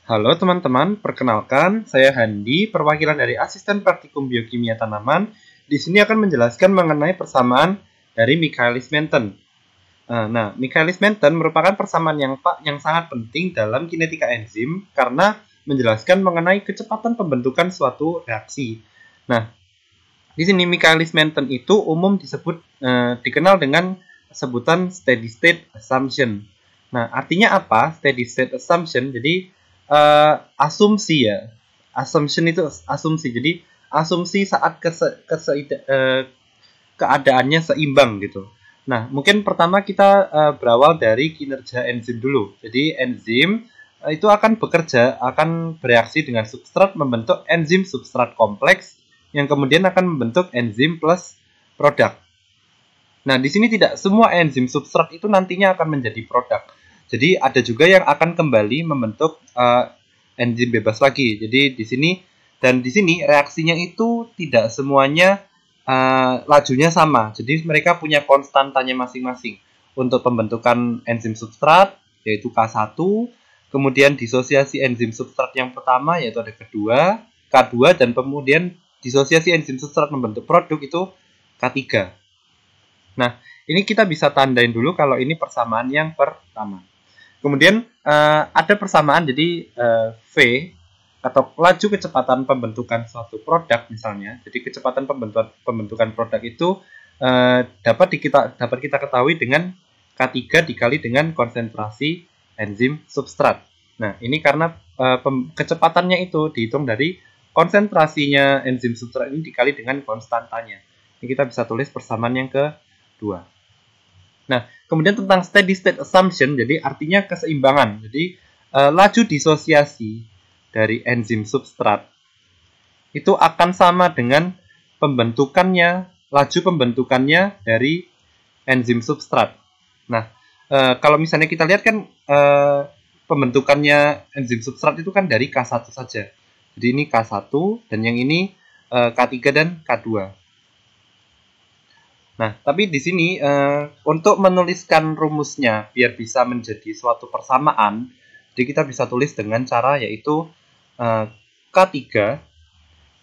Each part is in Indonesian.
Halo teman-teman, perkenalkan saya Handi, perwakilan dari Asisten Praktikum Biokimia Tanaman. Di sini akan menjelaskan mengenai persamaan dari Michaelis-Menten. Nah, Michaelis-Menten merupakan persamaan yang sangat penting dalam kinetika enzim karena menjelaskan mengenai kecepatan pembentukan suatu reaksi. Nah, di sini Michaelis-Menten itu umum dikenal dengan sebutan steady state assumption. Nah, artinya apa steady state assumption? Jadi asumsi ya. Assumption itu asumsi. Jadi asumsi saat keadaannya seimbang gitu. Nah, mungkin pertama kita berawal dari kinerja enzim dulu. Jadi enzim itu akan bereaksi dengan substrat membentuk enzim substrat kompleks yang kemudian akan membentuk enzim plus produk. Nah, di sini tidak semua enzim substrat itu nantinya akan menjadi produk. Jadi ada juga yang akan kembali membentuk enzim bebas lagi. Jadi di sini reaksinya itu tidak semuanya lajunya sama. Jadi mereka punya konstantanya masing-masing. Untuk pembentukan enzim substrat yaitu K1, kemudian disosiasi enzim substrat yang pertama yaitu ada K2 dan kemudian disosiasi enzim substrat membentuk produk itu K3. Nah, ini kita bisa tandain dulu kalau ini persamaan yang pertama. Kemudian ada persamaan jadi V atau laju kecepatan pembentukan suatu produk misalnya. Jadi kecepatan pembentukan produk itu dapat kita ketahui dengan K3 dikali dengan konsentrasi enzim substrat. Nah, ini karena kecepatannya itu dihitung dari konsentrasinya enzim substrat ini dikali dengan konstantanya. Ini kita bisa tulis persamaan yang kedua. Nah, kemudian tentang steady state assumption, jadi artinya keseimbangan. Jadi laju disosiasi dari enzim substrat itu akan sama dengan laju pembentukannya dari enzim substrat. Nah, kalau misalnya kita lihat kan pembentukannya enzim substrat itu kan dari K1 saja. Jadi ini K1 dan yang ini K3 dan K2. Nah, tapi di sini untuk menuliskan rumusnya biar bisa menjadi suatu persamaan, jadi kita bisa tulis dengan cara yaitu K3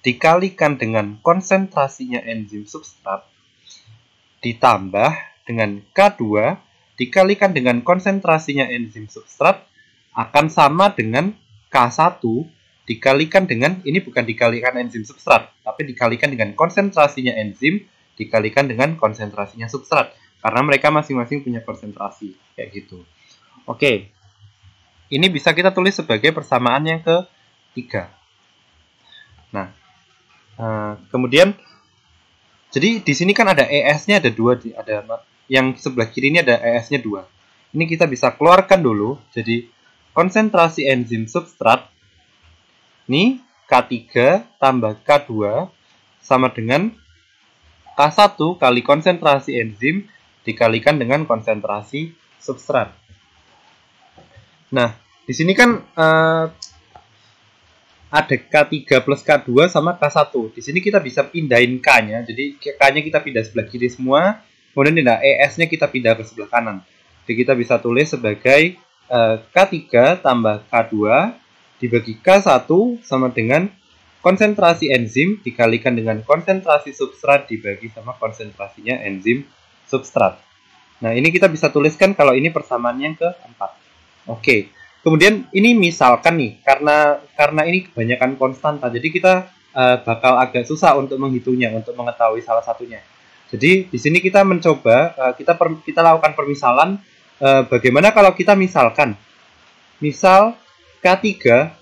dikalikan dengan konsentrasinya enzim substrat ditambah dengan K2 dikalikan dengan konsentrasinya enzim substrat akan sama dengan K1 dikalikan dengan, ini bukan dikalikan enzim substrat, tapi dikalikan dengan konsentrasinya enzim dikalikan dengan konsentrasinya substrat. Karena mereka masing-masing punya konsentrasi. Kayak gitu. Oke. Ini bisa kita tulis sebagai persamaan yang ketiga. Nah, kemudian, jadi di sini kan ada ES-nya ada 2. Yang sebelah kiri ini ada ES-nya 2. Ini kita bisa keluarkan dulu. Jadi, konsentrasi enzim substrat, ini K3 tambah K2 sama dengan K1 kali konsentrasi enzim dikalikan dengan konsentrasi substrat. Nah, di sini kan ada K3 plus K2 sama K1. Di sini kita bisa pindahin K-nya. Jadi K-nya kita pindah sebelah kiri semua. Kemudian ES-nya kita pindah ke sebelah kanan. Jadi kita bisa tulis sebagai K3 tambah K2 dibagi K1 sama dengan konsentrasi enzim dikalikan dengan konsentrasi substrat dibagi sama konsentrasinya enzim substrat. Nah, ini kita bisa tuliskan kalau ini persamaan yang keempat. Oke. Kemudian ini misalkan nih, karena ini kebanyakan konstanta, jadi kita bakal agak susah untuk menghitungnya, untuk mengetahui salah satunya. Jadi di sini kita mencoba, kita lakukan permisalan, bagaimana kalau kita misalkan, misal K3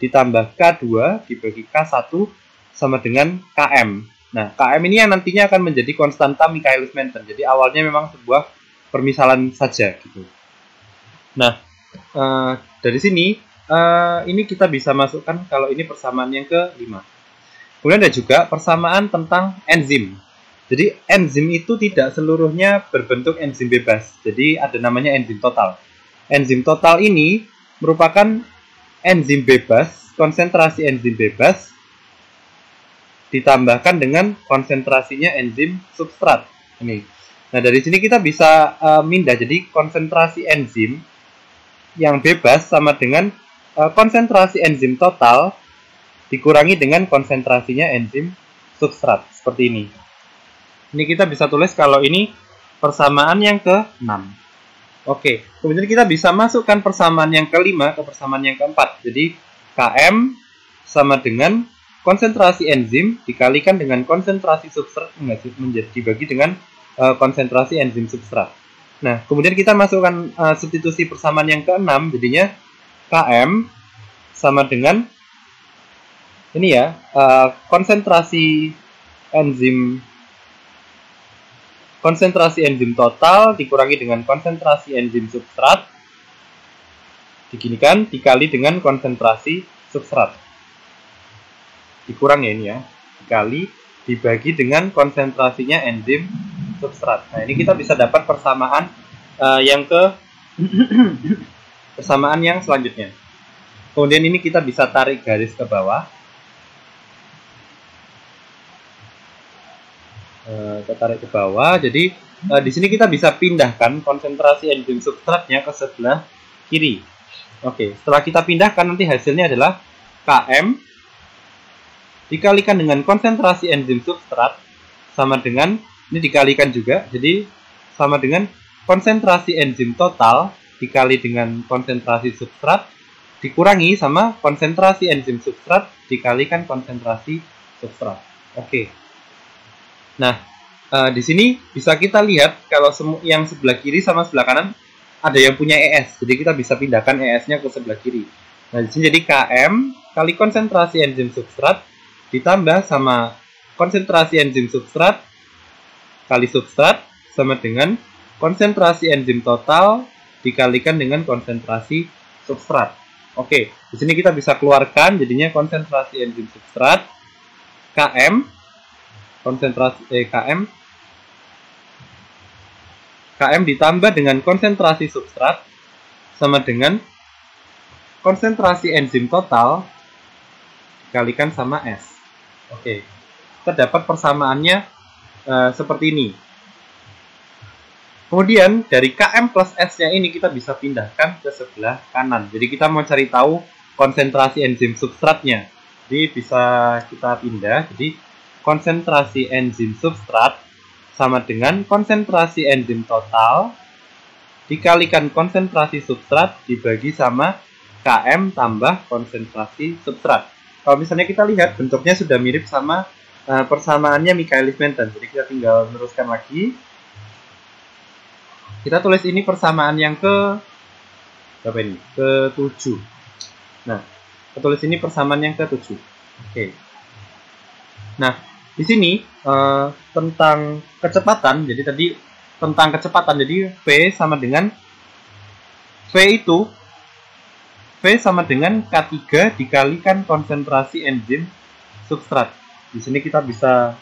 ditambah K2 dibagi K1 sama dengan Km. Nah, Km ini yang nantinya akan menjadi konstanta Michaelis-Menten. Jadi awalnya memang sebuah permisalan saja gitu. Nah, dari sini ini kita bisa masukkan kalau ini persamaan yang kelima. Kemudian ada juga persamaan tentang enzim. Jadi enzim itu tidak seluruhnya berbentuk enzim bebas. Jadi ada namanya enzim total. Enzim total ini merupakan enzim bebas, konsentrasi enzim bebas ditambahkan dengan konsentrasinya enzim substrat. Ini. Nah, dari sini kita bisa mindah. Jadi konsentrasi enzim yang bebas sama dengan konsentrasi enzim total dikurangi dengan konsentrasinya enzim substrat. Seperti ini. Ini kita bisa tulis kalau ini persamaan yang ke-6. Oke, kemudian kita bisa masukkan persamaan yang ke-5 ke persamaan yang ke-4. Jadi, Km sama dengan konsentrasi enzim dikalikan dengan konsentrasi substrat dibagi dengan konsentrasi enzim substrat. Nah, kemudian kita masukkan substitusi persamaan yang ke-6, jadinya Km sama dengan ini ya, konsentrasi enzim total dikurangi dengan konsentrasi enzim substrat diginikan dikali dengan konsentrasi substrat. Dikurang ya ini ya, dikali dibagi dengan konsentrasinya enzim substrat. Nah, ini kita bisa dapat persamaan persamaan yang selanjutnya. Kemudian ini kita bisa tarik garis ke bawah. Tarik ke bawah. Jadi di sini kita bisa pindahkan konsentrasi enzim substratnya ke sebelah kiri. Oke, setelah kita pindahkan nanti hasilnya adalah Km dikalikan dengan konsentrasi enzim substrat sama dengan ini dikalikan juga, jadi sama dengan konsentrasi enzim total dikali dengan konsentrasi substrat dikurangi sama konsentrasi enzim substrat dikalikan konsentrasi substrat. Oke. Nah, di sini bisa kita lihat kalau yang sebelah kiri sama sebelah kanan ada yang punya ES, jadi kita bisa pindahkan ES-nya ke sebelah kiri. Nah, di sini jadi Km kali konsentrasi enzim substrat ditambah sama konsentrasi enzim substrat kali substrat sama dengan konsentrasi enzim total dikalikan dengan konsentrasi substrat. Oke, di sini kita bisa keluarkan jadinya konsentrasi enzim substrat Km Km ditambah dengan konsentrasi substrat sama dengan konsentrasi enzim total dikalikan sama S. Oke, kita dapat persamaannya seperti ini. Kemudian dari Km plus S-nya ini kita bisa pindahkan ke sebelah kanan. Jadi kita mau cari tahu konsentrasi enzim substratnya. Jadi bisa kita pindah. Jadi konsentrasi enzim substrat sama dengan konsentrasi enzim total dikalikan konsentrasi substrat dibagi sama Km tambah konsentrasi substrat. Kalau misalnya kita lihat bentuknya sudah mirip sama persamaannya Michaelis-Menten. Jadi kita tinggal meneruskan lagi. Kita tulis ini persamaan yang berapa ini? Ke-7. Nah, kita tulis ini persamaan yang ke-7. Oke. Nah, di sini tentang kecepatan. Jadi tadi tentang kecepatan. Jadi V sama dengan V sama dengan K3 dikalikan konsentrasi enzim substrat. Di sini kita bisa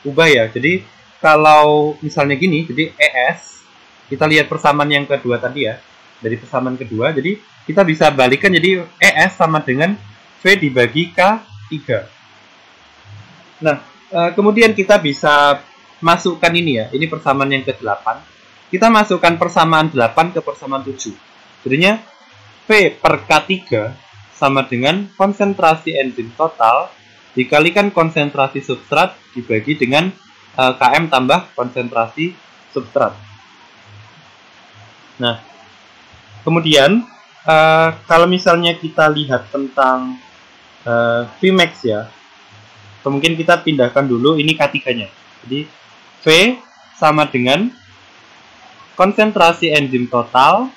ubah ya. Jadi kalau misalnya gini, jadi ES, kita lihat persamaan yang kedua tadi ya, dari persamaan kedua, jadi kita bisa balikan jadi ES sama dengan V dibagi K3. Nah, kemudian kita bisa masukkan ini ya, ini persamaan yang ke-8. Kita masukkan persamaan 8 ke persamaan 7. Jadinya V per K3 sama dengan konsentrasi enzim total dikalikan konsentrasi substrat dibagi dengan Km tambah konsentrasi substrat. Nah, kemudian kalau misalnya kita lihat tentang Vmax ya, atau mungkin kita pindahkan dulu ini K3-nya. Jadi V sama dengan konsentrasi enzim total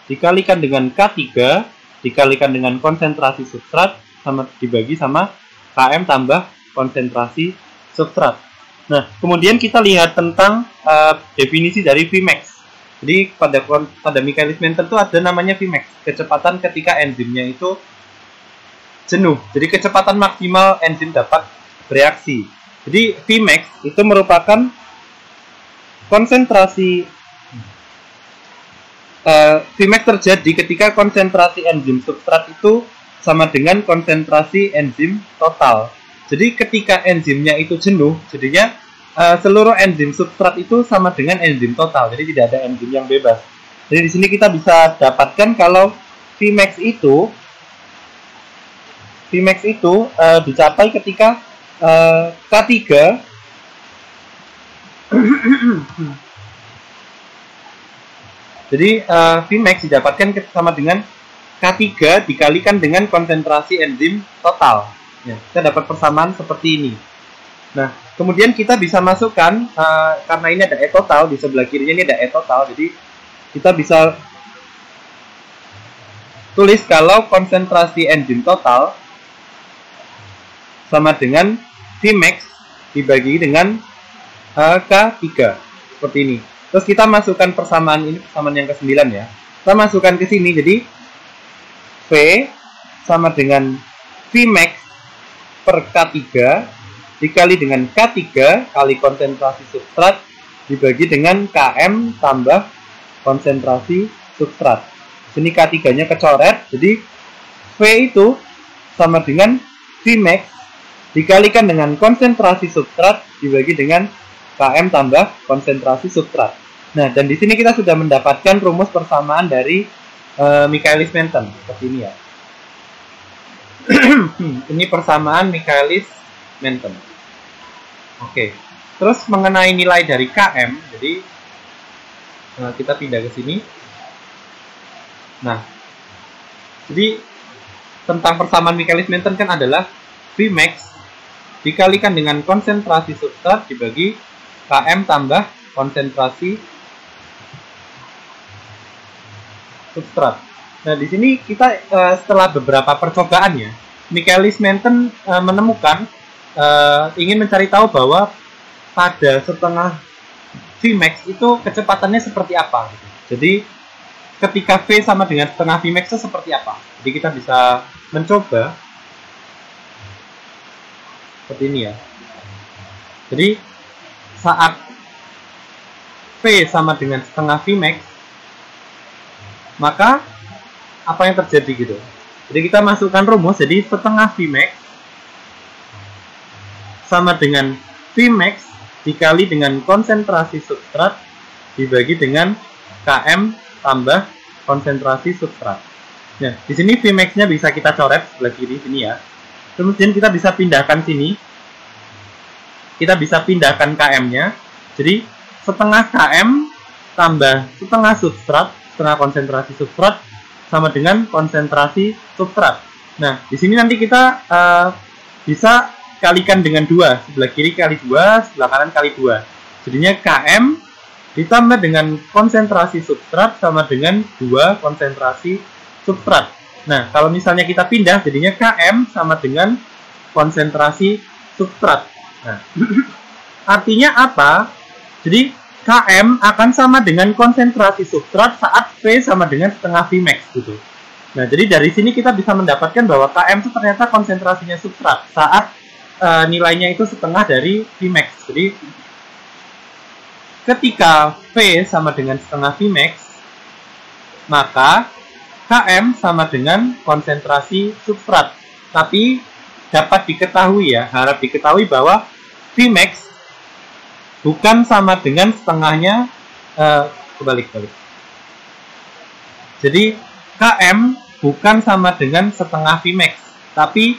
dikalikan dengan K3 dikalikan dengan konsentrasi substrat sama dibagi sama Km tambah konsentrasi substrat. Nah, kemudian kita lihat tentang definisi dari Vmax. Jadi pada Michaelis-Menten itu ada namanya Vmax, kecepatan ketika enzimnya itu jenuh. Jadi kecepatan maksimal enzim dapat bereaksi. Jadi Vmax itu merupakan konsentrasi Vmax terjadi ketika konsentrasi enzim substrat itu sama dengan konsentrasi enzim total. Jadi ketika enzimnya itu jenuh, jadinya seluruh enzim substrat itu sama dengan enzim total. Jadi tidak ada enzim yang bebas. Jadi di sini kita bisa dapatkan kalau Vmax itu dicapai ketika K3 jadi Vmax didapatkan sama dengan K3 dikalikan dengan konsentrasi enzim total. Ya, kita dapat persamaan seperti ini. Nah, kemudian kita bisa masukkan karena ini ada E total, di sebelah kirinya ini ada E total, jadi kita bisa tulis kalau konsentrasi enzim total sama dengan Vmax dibagi dengan K3 seperti ini. Terus kita masukkan persamaan ini, persamaan yang ke-9 ya. Kita masukkan ke sini, jadi V sama dengan Vmax per K3 dikali dengan K3 kali konsentrasi substrat dibagi dengan Km tambah konsentrasi substrat. Sini K3-nya kecoret, jadi V itu sama dengan Vmax dikalikan dengan konsentrasi substrat dibagi dengan Km tambah konsentrasi substrat. Nah, dan di sini kita sudah mendapatkan rumus persamaan dari Michaelis-Menten seperti ini ya. Ini persamaan Michaelis-Menten. Oke. Terus mengenai nilai dari Km, jadi kita pindah ke sini. Nah, jadi tentang persamaan Michaelis-Menten kan adalah Vmax dikalikan dengan konsentrasi substrat dibagi Km tambah konsentrasi substrat. Nah, di sini kita setelah beberapa percobaan ya, Michaelis-Menten menemukan ingin mencari tahu bahwa pada setengah Vmax itu kecepatannya seperti apa. Jadi ketika V sama dengan setengah Vmax itu seperti apa. Jadi kita bisa mencoba seperti ini ya. Jadi saat V sama dengan setengah Vmax, maka apa yang terjadi gitu. Jadi kita masukkan rumus, jadi setengah Vmax sama dengan Vmax dikali dengan konsentrasi substrat dibagi dengan Km tambah konsentrasi substrat. Nah, di sini Vmax-nya bisa kita coret sebelah kiri sini ya. Kemudian kita bisa pindahkan sini. Kita bisa pindahkan Km-nya. Jadi setengah Km tambah setengah substrat, setengah konsentrasi substrat sama dengan konsentrasi substrat. Nah, di sini nanti kita bisa kalikan dengan 2. Sebelah kiri kali 2, sebelah kanan kali 2. Jadinya Km ditambah dengan konsentrasi substrat sama dengan 2 konsentrasi substrat. Nah, kalau misalnya kita pindah, jadinya Km sama dengan konsentrasi substrat. Nah, artinya apa? Jadi, Km akan sama dengan konsentrasi substrat saat V sama dengan setengah Vmax gitu. Nah, jadi dari sini kita bisa mendapatkan bahwa Km itu ternyata konsentrasinya substrat saat nilainya itu setengah dari Vmax. Jadi, ketika V sama dengan setengah Vmax, maka Km sama dengan konsentrasi substrat. Tapi dapat diketahui ya, harap diketahui bahwa Vmax bukan sama dengan setengahnya kebalik. Jadi Km bukan sama dengan setengah Vmax, tapi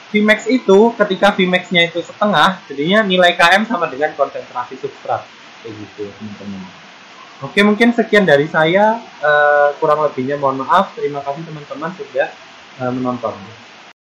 Vmax itu ketika Vmax-nya itu setengah, jadinya nilai Km sama dengan konsentrasi substrat. Kayak gitu, teman-teman. Oke, mungkin sekian dari saya. Kurang lebihnya mohon maaf. Terima kasih teman-teman sudah menonton.